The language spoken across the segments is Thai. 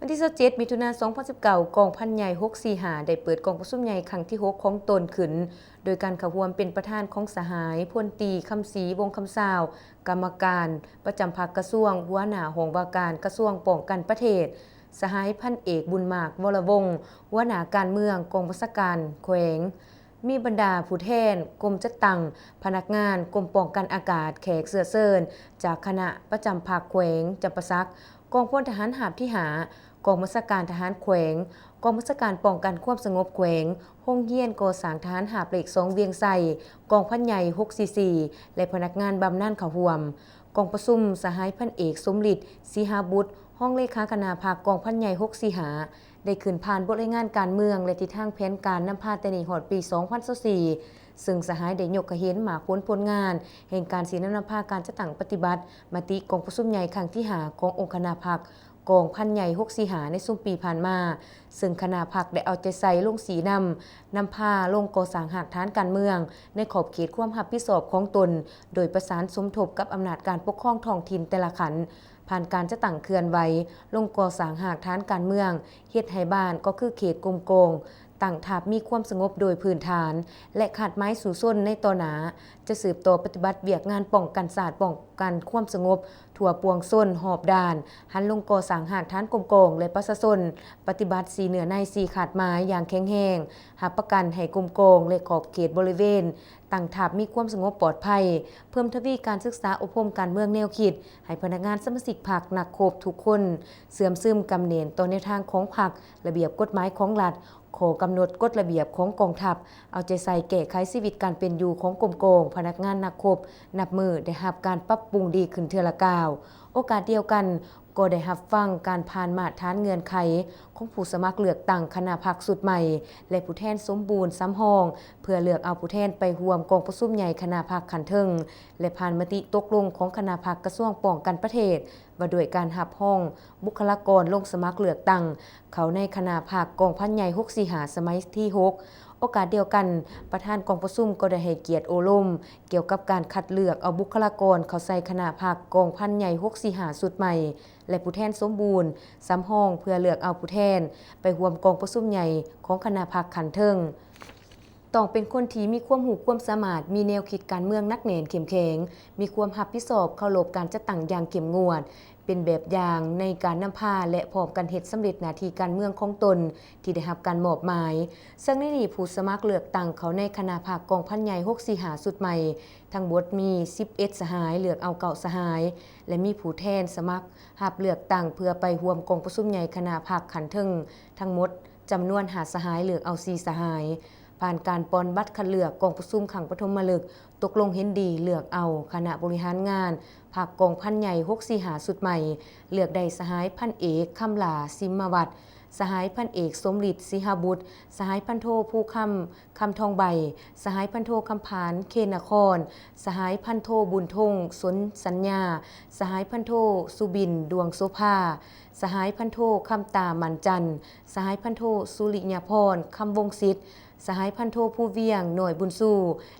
วันที่27มิถุนายน2019กองพันใหญ่645ได้เปิดกองประชุมใหญ่ครั้งที่6ของตนขึ้นโดยการเข้าร่วมเป็นประธานของสหายพลตรีคำศรีวงศ์คำสาวกรรมการประจำภาคกระทรวงหัวหน้าห้องว่าการกระทรวงป้องกันประเทศสหายพันเอกบุญมากวรวงศ์หัวหน้าการเมืองกองบัญชาการแขวงมีบรรดาผู้แทนกรมจัดตั้งพนักงานกรมป้องกันอากาศแขกเสื้อเซินจากคณะประจำภาคแขวงจำปาสักกองพลทหารหาบที่กองบัญชาการทหารแขวงกองบัญชาการป้องกันความสงบแขวงห้องเฮียนก่อสร้างทหารหาบเหล็ก2เวียงไส่กองพันใหญ่644และพนักงานบำนาญเขาห่วมกองประชุมสหายพันเอกสมฤทธิ์ศรีหาบุตรห้องเลขาคณะภาคกองพันใหญ่645ได้ขึ้นผ่านบทรายงานการเมืองและทิศทางแผนการนำพาแต่นี้ฮอดปี2024ซึ่งสหายได้ยกเห็นหมากผลงานแห่งการศรีนำพาการจัดตั้งปฏิบัติมติกองประชุมใหญ่ครั้งที่5ขององค์คณะพรรคกองพันใหญ่645ในช่วงปีผ่านมาซึ่งคณะพรรคได้เอาใจใส่ลงสีนำพาลงก่อสร้างหากฐานการเมืองในขอบเขตความรับผิดชอบของตนโดยประสานสมทบกับอำนาจการปกครองท้องถิ่นแต่ละขันผ่านการจะตั้งเคลื่อนไหวลงก่อสร้างหากฐานการเมืองเฮ็ดให้บ้านก็คือเขตกลมโกงตั้งทัพมีความสงบโดยพื้นฐานและขาดไม้สู่ส้นในต่อหนาจะสืบต่อปฏิบัติเวียกงานป้องกันศาสตร์ป้องกันความสงบทั่วปวงส้นหอบด่านหันลงก่อสร้างหากฐานกลมโกงและประชาชนปฏิบัติสีเหนือในสีขาดไม้อย่างแข็งแรงหับประกันให้กลมโกงและขอบเขตบริเวณตั้งทัพมีความสงบปลอดภัยเพิ่มทวีการศึกษาอบรมการเมืองแนวคิดให้พนักงานสมาชิกพรรคนักโคบทุกคนเสื่อมซึมกำเนิดต่อแนวทางของพรรคระเบียบกฎหมายของรัฐขอกำหนดกฎระเบียบของกองทัพเอาใจใส่แก้ไขชีวิตการเป็นอยู่ของกรมโกงพนักงานนักคบนับมือได้รับการปรับปรุงดีขึ้นเทื่อละก้าวโอกาสเดียวกันก็ได้รับฟังการผ่านมาตรฐานเงื่อนไขของผู้สมัครเลือกตั้งคณะพรรคสุดใหม่และผู้แทนสมบูรณ์ซ้ำห้องเพื่อเลือกเอาผู้แทนไปร่วมกองประชุมใหญ่คณะพรรคขันเทิงและผ่านมติตกลงของคณะพรรคกระทรวงป้องกันประเทศว่าด้วยการรับห้องบุคลากรลงสมัครเลือกตั้งเขาในคณะพรรคกองพันใหญ่645สมัยที่6โอกาสเดียวกันประธานกองประชุมก็ได้ให้เกียรติโอลมเกี่ยวกับการคัดเลือกเอาบุคลากรเข้าใส่คณะพรรคกองพันใหญ่645สุดใหม่และผู้แทนสมบูรณ์ซ้ำห้องเพื่อเลือกเอาผู้แทนไปร่วมกองประชุมใหญ่ของคณะพรรคขันเทิงต้องเป็นคนที่มีความรู้ความสามารถมีแนวคิดการเมืองนักแน่นเข้มแข็งมีความรับผิดชอบเคารพการจัดตั้งอย่างเข้มงวดเป็นแบบอย่างในการนำพาและพร้อมกันเฮ็ดสำเร็จหน้าที่การเมืองของตนที่ได้รับการมอบหมายซึ่งในนี้ผู้สมัครเลือกตั้งเขาในคณะพรรคกองพันใหญ่645สุดใหม่ทั้งหมดมี11สหายเลือกเอา9สหายและมีผู้แทนสมัครรับเลือกตั้งเพื่อไปร่วมกองประชุมใหญ่คณะพรรคขันเทิงทั้งหมดจำนวน5สหายเลือกเอา4สหายผ่านการปอนบัตรคัดเลือกกองประชุมขังปฐมฤกษ์ตกลงเห็นดีเลือกเอาคณะบริหารงานพรรคกองพันใหญ่645สุดใหม่เลือกได้สหายพันเอกคำหลาสิมวัตรสหายพันเอกสมฤทธิ์ศรีหบุตรสหายพันโทผู้คำทองใบสหายพันโทคำผานเคนครสหายพันโทบุญทงสนสัญญาสหายพันโทสุบินดวงโสภาสหายพันโทคำตามันจันสหายพันโทสุริยพรคำวงศิษย์สหายพันโทผู้เวียงหน่วยบุญสู้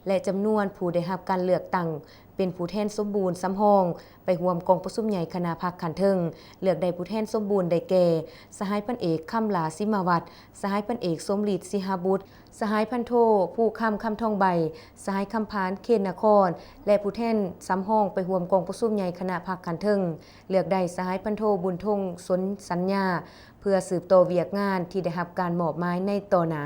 และจำนวนผู้ได้รับการเลือกตั้งเป็นผู้แทนสมบูรณ์ซ้ำห้องไปร่วมกองประชุมใหญ่คณะพรรคขันเทิงเลือกได้ผู้แทนสมบูรณ์ได้แก่สหายพันเอกคำหลาสิมาวัตรสหายพันเอกสมฤทธิ์ศรีหบุตรสหายพันโทผู้คำทองใบสหายคำพานเคนครและผู้แทนซ้ำห้องไปร่วมกองประชุมใหญ่คณะพรรคขันเทิงเลือกได้สหายพันโทบุญทงสนสัญญาเพื่อสืบต่อเวียกงานที่ได้รับการมอบหมายในต่อหน้า